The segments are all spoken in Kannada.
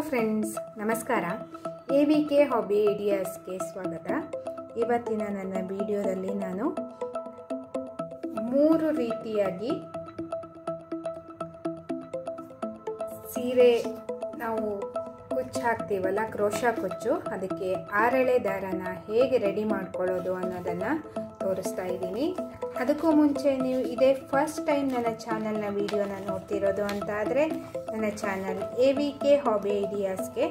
ಫ್ರೆಂಡ್ಸ್, ನಮಸ್ಕಾರ. AVK ಹಾಬಿ ಐಡಿಯಾಸ್ಗೆ ಸ್ವಾಗತ. ಇವತ್ತಿನ ನನ್ನ ವಿಡಿಯೋದಲ್ಲಿ ನಾನು 3 ರೀತಿಯಾಗಿ ಸೀರೆ ನಾವು ಕುಚ್ಚು ಹಾಕ್ತೀವಲ್ಲ, ಕ್ರೋಶಾ ಕುಚ್ಚು, ಅದಕ್ಕೆ 6 ಎಳೆ ದಾರನ ಹೇಗೆ ರೆಡಿ ಮಾಡ್ಕೊಳ್ಳೋದು ಅನ್ನೋದನ್ನು ತೋರಿಸ್ತಾ ಇದ್ದೀನಿ. ಅದಕ್ಕೂ ಮುಂಚೆ ನೀವು ಇದೇ ಫಸ್ಟ್ ಟೈಮ್ ನನ್ನ ಚಾನಲ್ನ ವಿಡಿಯೋನ ನೋಡ್ತಿರೋದು ಅಂತ ಆದರೆ ನನ್ನ ಚಾನಲ್ AVK ಹಾಬಿ ಐಡಿಯಾಸ್ಗೆ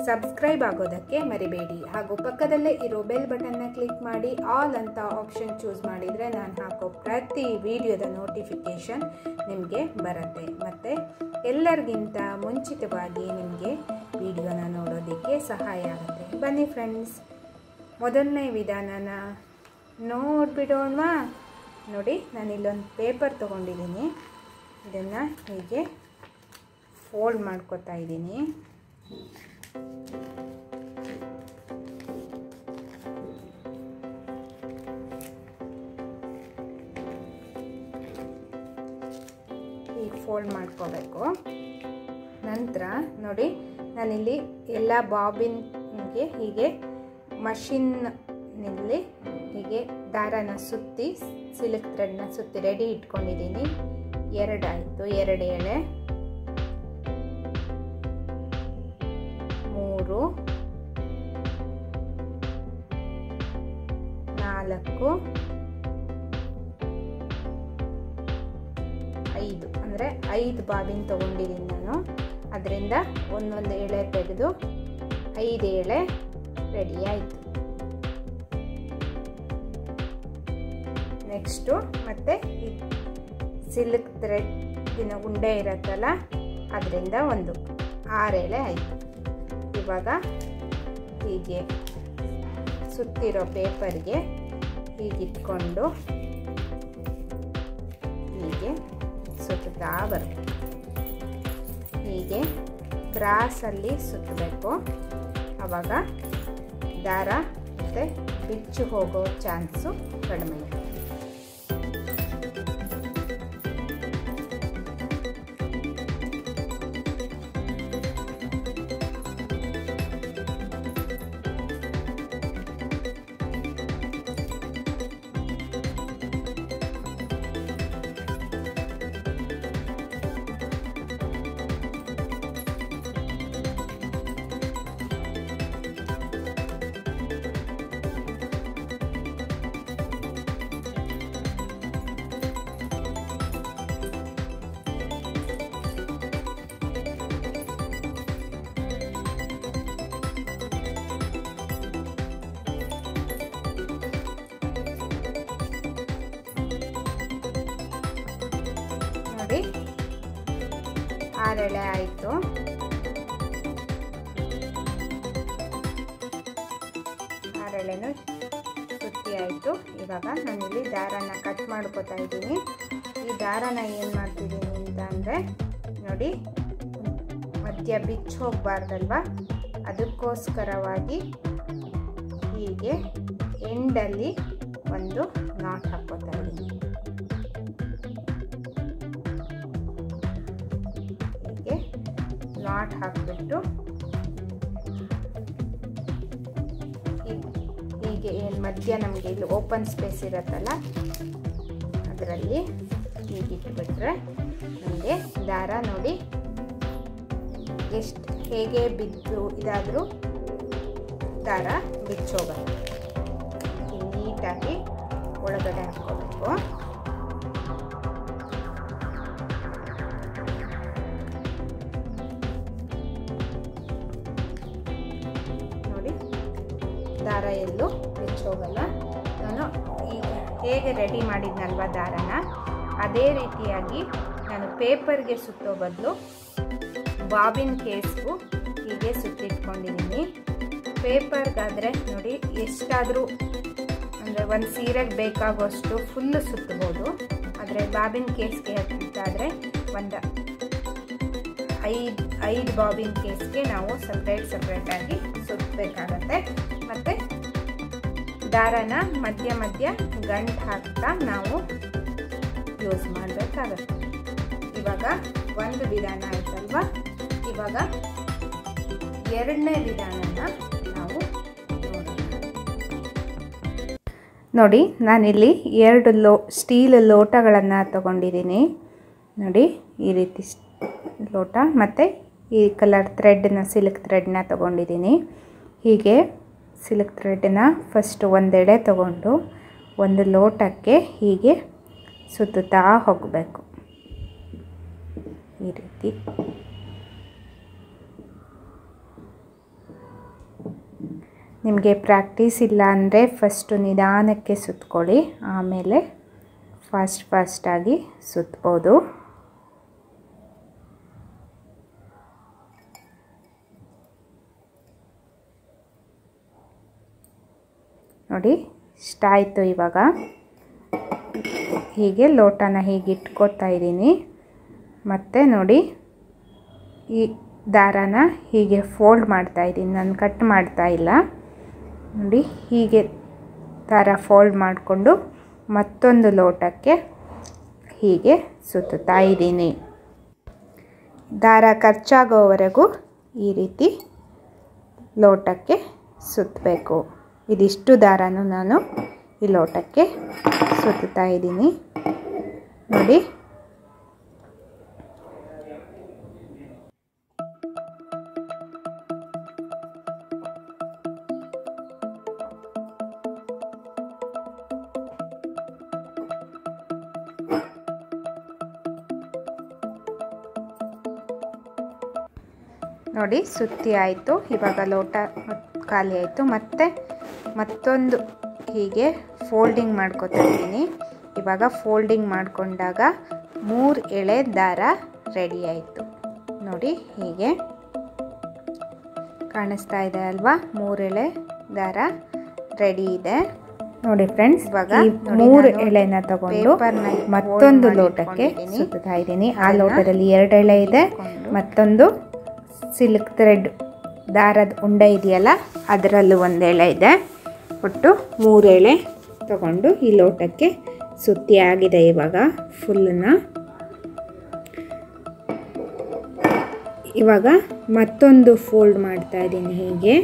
ಸಬ್ಸ್ಕ್ರೈಬ್ ಆಗೋದಕ್ಕೆ ಮರಿಬೇಡಿ. ಹಾಗೂ ಪಕ್ಕದಲ್ಲೇ ಇರೋ ಬೆಲ್ ಬಟನ್ನ ಕ್ಲಿಕ್ ಮಾಡಿ ಆಲ್ ಅಂತ ಆಪ್ಷನ್ ಚೂಸ್ ಮಾಡಿದರೆ ನಾನು ಹಾಕೋ ಪ್ರತಿ ವಿಡಿಯೋದ ನೋಟಿಫಿಕೇಷನ್ ನಿಮಗೆ ಬರುತ್ತೆ. ಮತ್ತು ಎಲ್ಲರಿಗಿಂತ ಮುಂಚಿತವಾಗಿ ನಿಮಗೆ ವಿಡಿಯೋನ ನೋಡೋದಕ್ಕೆ ಸಹಾಯ ಆಗುತ್ತೆ. ಬನ್ನಿ ಫ್ರೆಂಡ್ಸ್, ಮೊದಲನೇ ವಿಧಾನನ ನೋಡಿಬಿಡೋಣವಾ. ನೋಡಿ, ನಾನು ಇಲ್ಲೊಂದು ಪೇಪರ್ ತೊಗೊಂಡಿದ್ದೀನಿ. ಇದನ್ನು ಹೀಗೆ ಫೋಲ್ಡ್ ಮಾಡ್ಕೊತಾ ಇದ್ದೀನಿ. ಹೀಗೆ ಫೋಲ್ಡ್ ಮಾಡ್ಕೋಬೇಕು. ನಂತರ ನೋಡಿ, ನಾನಿಲ್ಲಿ ಎಲ್ಲ ಬಾಬಿನ್ಗೆ ಹೀಗೆ ಮಷಿನ್ನಲ್ಲಿ ಹೀಗೆ ದಾರನ ಸುತ್ತಿ, ಸಿಲ್ಕ್ ಥ್ರೆಡ್ನ ಸುತ್ತಿ ರೆಡಿ ಇಟ್ಕೊಂಡಿದ್ದೀನಿ. 2 ಆಯಿತು, 2 ಎಳೆ, 3, 4, 5 ಅಂದರೆ 5 ಬಾಬಿನ್ ತೊಗೊಂಡಿದ್ದೀನಿ ನಾನು. ಅದರಿಂದ ಒಂದೊಂದು ಎಳೆ ತೆಗೆದು 5 ಎಳೆ ರೆಡಿ ಆಯಿತು. ನೆಕ್ಸ್ಟು ಮತ್ತೆ ಈ ಸಿಲ್ಕ್ ಥ್ರೆಡ್ಡಿನ ಉಂಡೆ ಇರುತ್ತಲ್ಲ, ಅದರಿಂದ ಒಂದು 6 ಎಳೆ ಆಯಿತು. ಇವಾಗ ಹೀಗೆ ಸುತ್ತಿರೋ ಪೇಪರ್ಗೆ ಹೀಗಿಟ್ಕೊಂಡು ಹೀಗೆ ಸುತ್ತಾ ಬರಬೇಕು. ಹೀಗೆ ಕ್ರಾಸಲ್ಲಿ ಸುತ್ತಬೇಕು. ಆವಾಗ ದಾರ ಮತ್ತು ಬಿಚ್ಚು ಹೋಗೋ ಚಾನ್ಸು ಕಡಿಮೆ ಇದೆ. ನೋಡಿ, 6 ಎಳೆ ಆಯಿತು. ಎಳೆನೂ ಸುತ್ತಿ ಆಯಿತು. ಇವಾಗ ನಾನಿಲ್ಲಿ ದಾರನ ಕಟ್ ಮಾಡ್ಕೋತಾ ಇದ್ದೀನಿ. ಈ ದಾರನ ಏನು ಮಾಡ್ತಿದ್ದೀನಿ ಅಂತ ಅಂದರೆ, ನೋಡಿ, ಮಧ್ಯ ಬಿಚ್ಚು ಹೋಗಬಾರ್ದಲ್ವ, ಅದಕ್ಕೋಸ್ಕರವಾಗಿ ಹೀಗೆ ಎಂಡಲ್ಲಿ ಒಂದು ನಾಟ್ ಹಾಕ್ಕೋತಾ ಇದ್ದೀನಿ. ಹೀಗೆ ನಾಟ್ ಹಾಕಿಬಿಟ್ಟು ಹೀಗೆ ಏನು ಮಧ್ಯ ನಮಗೆ ಇಲ್ಲಿ ಓಪನ್ ಸ್ಪೇಸ್ ಇರುತ್ತಲ್ಲ, ಅದರಲ್ಲಿ ಹೀಗಿಟ್ಬಿಟ್ರೆ ನಮಗೆ ದಾರ ನೋಡಿ ಎಷ್ಟು ಹೇಗೆ ಬಿದ್ದು ಇದಾದರೂ ದಾರ ಬಿಚ್ಚೋಗಲ್ಲ. ನೀಟಾಗಿ ಒಳಗಡೆ ಹಾಕ್ಕೋಬೇಕು. ನೋಡಿ, ದಾರ ಎಲ್ಲೂ ಬಿಚ್ಚೋಗಲ್ಲ. ನಾನು ಈಗ ಹೇಗೆ ರೆಡಿ ಮಾಡಿದ್ನಲ್ವ ದಾರನ, ಅದೇ ರೀತಿಯಾಗಿ ನಾನು ಪೇಪರ್ಗೆ ಸುತ್ತೋ ಬದಲು ಬಾಬಿನ್ ಕೇಸ್ಗೂ ಹೀಗೆ ಸುತ್ತಿಟ್ಕೊಂಡಿದ್ದೀನಿ. ಪೇಪರ್ಗಾದರೆ ನೋಡಿ, ಎಷ್ಟಾದರೂ ಅಂದರೆ ಒಂದು ಸೀರೆಗೆ ಬೇಕಾಗುವಷ್ಟು ಫುಲ್ಲು ಸುತ್ತಬೋದು. ಆದರೆ ಬಾಬಿನ್ ಕೇಸ್ಗೆ ಆದರೆ ಒಂದು 5 ಬಾಬಿನ್ ಕೇಸ್ಗೆ ನಾವು ಸಪ್ರೇಟಾಗಿ ಸುತ್ತಬೇಕಾಗತ್ತೆ. ಮತ್ತು ದಾರನ ಮಧ್ಯ ಮಧ್ಯ ಗಂಟು ಹಾಕ್ತಾ ನಾವು ಯೂಸ್ ಮಾಡಬೇಕಾಗತ್ತೆ. ಇವಾಗ ಒಂದು ವಿಧಾನ ಆಯ್ತಲ್ವಾ. ಇವಾಗ ಎರಡನೇ ವಿಧಾನನ ನಾವು ನೋಡೋಣ. ನೋಡಿ, ನಾನಿಲ್ಲಿ 2 ಸ್ಟೀಲ್ ಲೋಟಗಳನ್ನು ತಗೊಂಡಿದ್ದೀನಿ. ನೋಡಿ, ಈ ರೀತಿ ಲೋಟ ಮತ್ತು ಈ ಕಲರ್ ಥ್ರೆಡ್ನ, ಸಿಲ್ಕ್ ಥ್ರೆಡ್ನ ತಗೊಂಡಿದ್ದೀನಿ. ಹೀಗೆ ಸಿಲ್ಕ್ ಥ್ರೆಡ್ನ ಫಸ್ಟ್ ಒಂದೆಡೆ ತಗೊಂಡು ಒಂದು ಲೋಟಕ್ಕೆ ಹೀಗೆ ಸುತ್ತುತ್ತಾ ಹೋಗಬೇಕು. ಈ ರೀತಿ ನಿಮಗೆ ಪ್ರಾಕ್ಟೀಸ್ ಇಲ್ಲ ಅಂದರೆ ಫಸ್ಟು ನಿಧಾನಕ್ಕೆ ಸುತ್ಕೊಳ್ಳಿ, ಆಮೇಲೆ ಫಾಸ್ಟಾಗಿ ಸುತ್ತಬೋದು. ನೋಡಿ, ಇಷ್ಟ ಆಯಿತು. ಇವಾಗ ಹೀಗೆ ಲೋಟನ ಹೀಗೆ ಇಟ್ಕೊತಾ ಇದ್ದೀನಿ. ಮತ್ತು ನೋಡಿ, ಈ ದಾರಾನ ಹೀಗೆ ಫೋಲ್ಡ್ ಮಾಡ್ತಾ ಇದ್ದೀನಿ, ನಾನು ಕಟ್ ಮಾಡ್ತಾ ಇಲ್ಲ. ನೋಡಿ, ಹೀಗೆ ದಾರ ಫೋಲ್ಡ್ ಮಾಡಿಕೊಂಡು ಮತ್ತೊಂದು ಲೋಟಕ್ಕೆ ಹೀಗೆ ಸುತ್ತುತ್ತಾ ಇದ್ದೀನಿ. ದಾರ ಖರ್ಚಾಗೋವರೆಗೂ ಈ ರೀತಿ ಲೋಟಕ್ಕೆ ಸುತ್ತಬೇಕು. ಇದಿಷ್ಟು ದಾರನೂ ನಾನು ಈ ಲೋಟಕ್ಕೆ ಸುತ್ತುತ್ತಾ ಇದ್ದೀನಿ. ನೋಡಿ, ನೋಡಿ ಸುತ್ತಿ ಆಯಿತು. ಇವಾಗ ಲೋಟ ಖಾಲಿ ಆಯಿತು. ಮತ್ತೊಂದು ಹೀಗೆ ಫೋಲ್ಡಿಂಗ್ ಮಾಡ್ಕೊತಾ ಇದ್ದೀನಿ. ಇವಾಗ ಫೋಲ್ಡಿಂಗ್ ಮಾಡಿಕೊಂಡಾಗ 3 ಎಳೆ ದಾರ ರೆಡಿ ಆಯಿತು. ನೋಡಿ, ಹೀಗೆ ಕಾಣಿಸ್ತಾ ಇದೆ ಅಲ್ವಾ? 3 ಎಳೆ ದಾರ ರೆಡಿ ಇದೆ. ನೋಡಿ ಫ್ರೆಂಡ್ಸ್, ಇವಾಗ 3 ಎಳೆನ ತಗೊಂಡು ಮತ್ತೊಂದು ಲೋಟಕ್ಕೆ ಸುತ್ತಾ ಇದ್ದೀನಿ. ಆ ಲೋಟದಲ್ಲಿ 2 ಎಳೆ ಇದೆ, ಮತ್ತೊಂದು ಸಿಲ್ಕ್ ಥ್ರೆಡ್ ದಾರದ ಉಂಡೆ ಇದೆಯಲ್ಲ ಅದರಲ್ಲೂ 1 ಎಳೆ ಇದೆ. ಒಟ್ಟು 3 ಎಳೆ ತಗೊಂಡು ಈ ಲೋಟಕ್ಕೆ ಸುತ್ತಿ ಆಗಿದೆ. ಇವಾಗ ಫುಲ್ಲನ್ನ ಇವಾಗ ಮತ್ತೊಂದು ಫೋಲ್ಡ್ ಮಾಡ್ತಾ ಇದ್ದೀನಿ. ಹೀಗೆ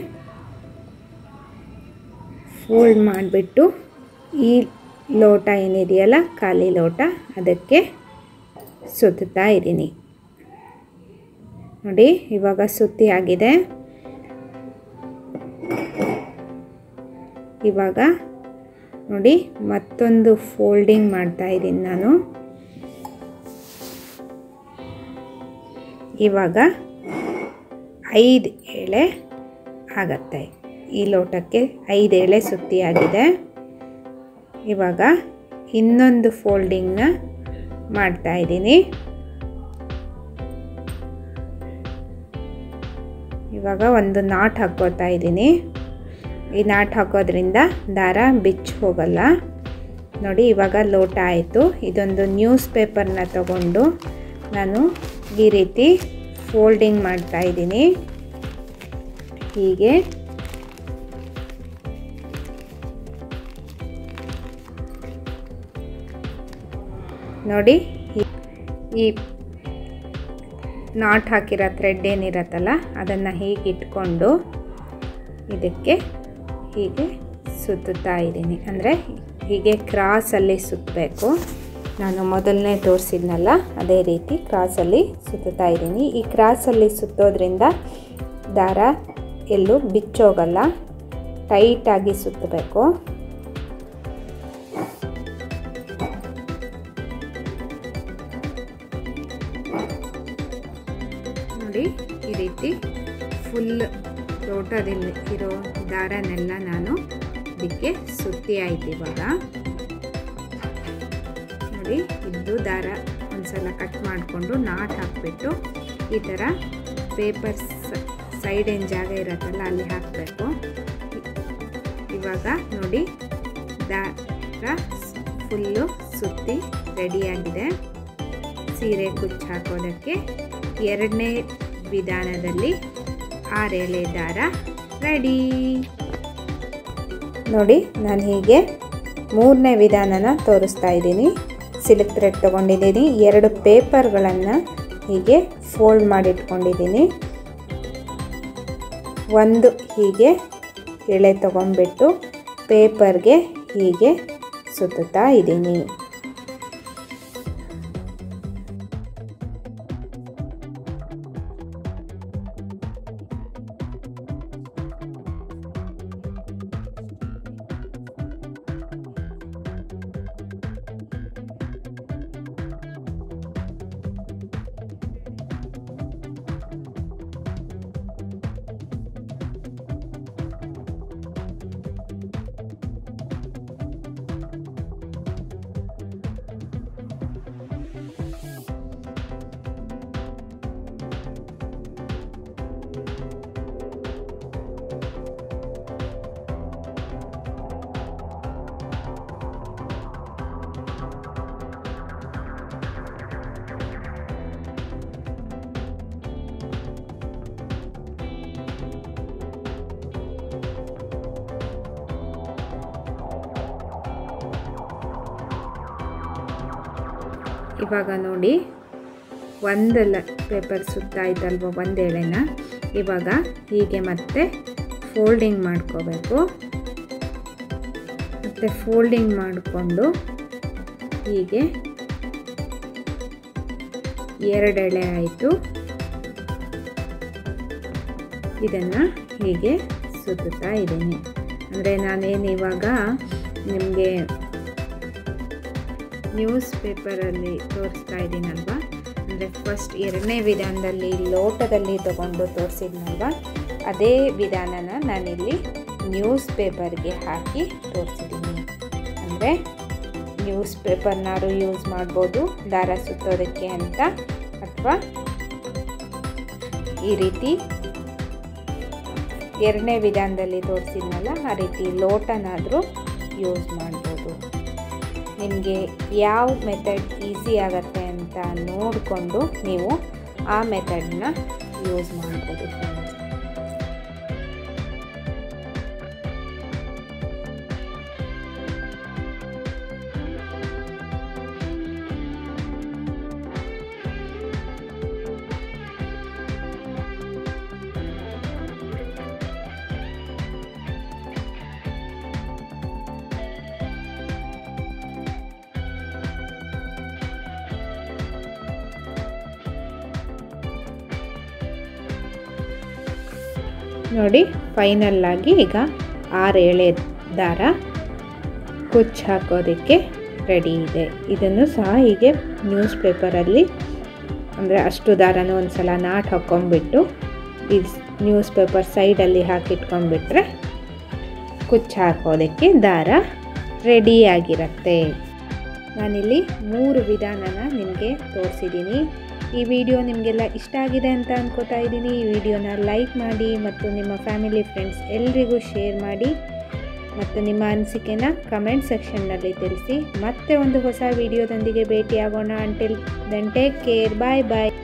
ಫೋಲ್ಡ್ ಮಾಡಿಬಿಟ್ಟು ಈ ಲೋಟ ಏನಿದೆಯಲ್ಲ, ಖಾಲಿ ಲೋಟ, ಅದಕ್ಕೆ ಸುತ್ತಾ ಇದ್ದೀನಿ. ನೋಡಿ, ಇವಾಗ ಸುತ್ತಿ ಆಗಿದೆ. ಇವಾಗ ನೋಡಿ, ಮತ್ತೊಂದು ಫೋಲ್ಡಿಂಗ್ ಮಾಡ್ತಾ ಇದ್ದೀನಿ ನಾನು. ಇವಾಗ 5 ಎಳೆ ಆಗತ್ತೆ. ಈ ಲೋಟಕ್ಕೆ 5 ಎಳೆ ಸುತ್ತಿ ಆಗಿದೆ. ಇವಾಗ ಇನ್ನೊಂದು ಫೋಲ್ಡಿಂಗ್ನ ಮಾಡ್ತಾ ಇದ್ದೀನಿ. ಇವಾಗ ಒಂದು ನಾಟ್ ಹಾಕ್ಕೋತಾ ಇದ್ದೀನಿ. ಈ ನಾಟ್ ಹಾಕೋದ್ರಿಂದ ದಾರ ಬಿಚ್ಚಿ ಹೋಗಲ್ಲ. ನೋಡಿ, ಇವಾಗ ಲೋಟ ಆಯಿತು. ಇದೊಂದು ನ್ಯೂಸ್ ಪೇಪರ್ನ ತಗೊಂಡು ನಾನು ಈ ರೀತಿ ಫೋಲ್ಡಿಂಗ್ ಮಾಡ್ತಾ ಇದ್ದೀನಿ. ಹೀಗೆ ನೋಡಿ, ಈ ನಾಟ್ ಹಾಕಿರೋ ಥ್ರೆಡ್ ಏನಿರತ್ತಲ್ಲ ಅದನ್ನು ಹೀಗೆ ಇಟ್ಕೊಂಡು ಇದಕ್ಕೆ ಹೀಗೆ ಸುತ್ತುತ್ತಾ ಇದ್ದೀನಿ. ಅಂದರೆ ಹೀಗೆ ಕ್ರಾಸಲ್ಲಿ ಸುತ್ತಬೇಕು. ನಾನು ಮೊದಲನೇ ತೋರಿಸಿದ್ನಲ್ಲ ಅದೇ ರೀತಿ ಕ್ರಾಸಲ್ಲಿ ಸುತ್ತುತ್ತಾ ಇದ್ದೀನಿ. ಈ ಕ್ರಾಸಲ್ಲಿ ಸುತ್ತೋದ್ರಿಂದ ದಾರ ಎಲ್ಲೂ ಬಿಚ್ಚೋಗಲ್ಲ, ಟೈಟಾಗಿ ಸುತ್ತಬೇಕು. ನೋಡಿ, ಈ ರೀತಿ ಫುಲ್ ಲೋಟದಲ್ಲಿ ಇರೋ ದಾರನೆಲ್ಲ ನಾನು ಇದಕ್ಕೆ ಸುತ್ತಿ ಆಯ್ತು. ಇವಾಗ ನೋಡಿ, ಇದು ದಾರ ಒಂದ್ಸಲ ಕಟ್ ಮಾಡಿಕೊಂಡು ನಾಟ್ ಹಾಕ್ಬಿಟ್ಟು ಈ ಥರ ಪೇಪರ್ ಸೈಡ್ ಏನು ಜಾಗ ಇರತ್ತಲ್ಲ ಅಲ್ಲಿ ಹಾಕಬೇಕು. ಇವಾಗ ನೋಡಿ, ದಾರ ಫುಲ್ಲು ಸುತ್ತಿ ರೆಡಿಯಾಗಿದೆ. ಸೀರೆ ಕುಚ್ಚು ಹಾಕೋದಕ್ಕೆ 2ನೇ ವಿಧಾನದಲ್ಲಿ 6 ಎಳೆ ದಾರ ರೆಡಿ. ನೋಡಿ, ನಾನು ಹೀಗೆ 3ನೇ ವಿಧಾನನ ತೋರಿಸ್ತಾ ಇದ್ದೀನಿ. ಸಿಲ್ಕ್ ಥ್ರೆಡ್ ತೊಗೊಂಡಿದ್ದೀನಿ, 2 ಪೇಪರ್ಗಳನ್ನು ಹೀಗೆ ಫೋಲ್ಡ್ ಮಾಡಿ ಇಟ್ಕೊಂಡಿದ್ದೀನಿ. ಒಂದು ಹೀಗೆ ಎಳೆ ತಗೊಂಡ್ಬಿಟ್ಟು ಪೇಪರ್ಗೆ ಹೀಗೆ ಸುತ್ತುತ್ತಾ ಇದ್ದೀನಿ. ಇವಾಗ ನೋಡಿ ಒಂದು ಪೇಪರ್ ಸುತ್ತಾಯ್ತಲ್ವ ಒಂದು ಎಳೆನ. ಇವಾಗ ಹೀಗೆ ಮತ್ತೆ ಫೋಲ್ಡಿಂಗ್ ಮಾಡ್ಕೋಬೇಕು. ಮತ್ತು ಫೋಲ್ಡಿಂಗ್ ಮಾಡಿಕೊಂಡು ಹೀಗೆ 2 ಎಳೆ ಆಯಿತು. ಇದನ್ನು ಹೀಗೆ ಸುತ್ತುತ್ತಾ ಇದ್ದೀನಿ. ಅಂದರೆ ನಾನೇನು ಇವಾಗ ನಿಮಗೆ ನ್ಯೂಸ್ ಪೇಪರಲ್ಲಿ ತೋರಿಸ್ತಾ ಇದ್ದೀನಲ್ವ, ಅಂದರೆ ಫಸ್ಟ್ 2ನೇ ವಿಧಾನದಲ್ಲಿ ಲೋಟದಲ್ಲಿ ತಗೊಂಡು ತೋರಿಸಿದ್ನಲ್ವ, ಅದೇ ವಿಧಾನನ ನಾನಿಲ್ಲಿ ನ್ಯೂಸ್ ಪೇಪರ್ಗೆ ಹಾಕಿ ತೋರಿಸಿದ್ದೀನಿ. ಅಂದರೆ ನ್ಯೂಸ್ ಪೇಪರ್ನಾರು ಯೂಸ್ ಮಾಡ್ಬೋದು ದಾರ ಸುತ್ತೋದಕ್ಕೆ ಅಂತ, ಅಥವಾ ಈ ರೀತಿ 2ನೇ ವಿಧಾನದಲ್ಲಿ ತೋರಿಸಿದ್ನಲ್ಲ ಆ ರೀತಿ ಲೋಟನಾದರೂ ಯೂಸ್ ಮಾಡ್ಬೋದು. ನಿಮಗೆ ಯಾವ ಮೆಥಡ್ ಈಸಿ ಆಗುತ್ತೆ ಅಂತ ನೋಡಿಕೊಂಡು ನೀವು ಆ ಮೆಥಡನ್ನ ಯೂಸ್ ಮಾಡ್ಬೋದು ಫ್ರೆಂಡ್ಸ್. ನೋಡಿ ಫೈನಲ್ ಆಗಿ ಈಗ 6 ಎಳೆ ದಾರ ಕುಚ್ಚು ಹಾಕೋದಕ್ಕೆ ರೆಡಿ ಇದೆ. ಇದನ್ನು ಸಹ ಹೀಗೆ ನ್ಯೂಸ್ ಪೇಪರಲ್ಲಿ ಅಂದರೆ ಅಷ್ಟು ದಾರನ ಒಂದು ಸಲ ನಾಟ್ ಹಾಕ್ಕೊಂಡ್ಬಿಟ್ಟು ಈ ನ್ಯೂಸ್ ಪೇಪರ್ ಸೈಡಲ್ಲಿ ಹಾಕಿಟ್ಕೊಂಡ್ಬಿಟ್ರೆ ಕುಚ್ಚು ಹಾಕೋದಕ್ಕೆ ದಾರ ರೆಡಿಯಾಗಿರುತ್ತೆ. ನಾನಿಲ್ಲಿ 3 ವಿಧಾನನ ನಿಮಗೆ ತೋರಿಸಿದ್ದೀನಿ. ಈ ವಿಡಿಯೋ ನಿಮಗೆಲ್ಲ ಇಷ್ಟ ಆಗಿದೆ ಅಂತ ಅನ್ಕೋತಾ ಇದ್ದೀನಿ. ಈ ವಿಡಿಯೋನ ಲೈಕ್ ಮಾಡಿ ಮತ್ತು ನಿಮ್ಮ ಫ್ಯಾಮಿಲಿ ಫ್ರೆಂಡ್ಸ್ ಎಲ್ರಿಗೂ ಶೇರ್ ಮಾಡಿ ಮತ್ತು ನಿಮ್ಮ ಅನಿಸಿಕೆನ ಕಮೆಂಟ್ ಸೆಕ್ಷನ್ನಲ್ಲಿ ತಿಳಿಸಿ. ಮತ್ತೆ ಒಂದು ಹೊಸ ವಿಡಿಯೋದೊಂದಿಗೆ ಭೇಟಿಯಾಗೋಣ. Until then take care. Bye ಬಾಯ್.